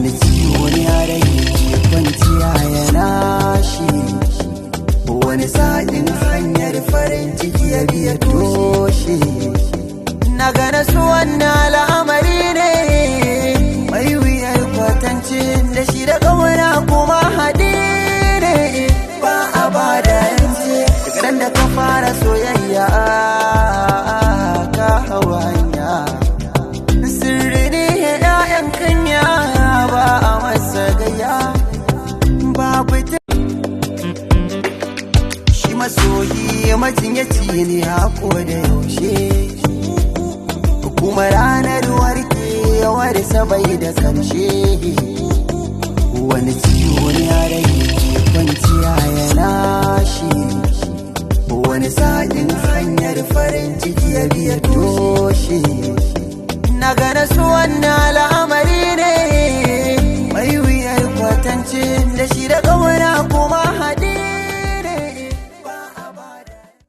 wani ciwo ne a rai ke kwanciya yana shi, wani sa'in hanyar farin ciki ya biya toshe. Na gane su wannan al'amari ne mai wuyar kwatance, da shi da ƙauna kuma haɗi ne ba a ba da yance. Daga da ka fara soyayya ka hawa hanya, sirri ne ‘ya'yan kanya ba a masa gayya. Babu shi masoyi majinyaci ne a koda yaushe, kuma ranar warkewar bai da karshe. Wani ciwo ne a rai ke kwanciya yana shi, wani sa'in hanyar farin ciki ya biya toshe. Na gane su wannan al'amari ne mai wuyar kwatance, da shi da ƙauna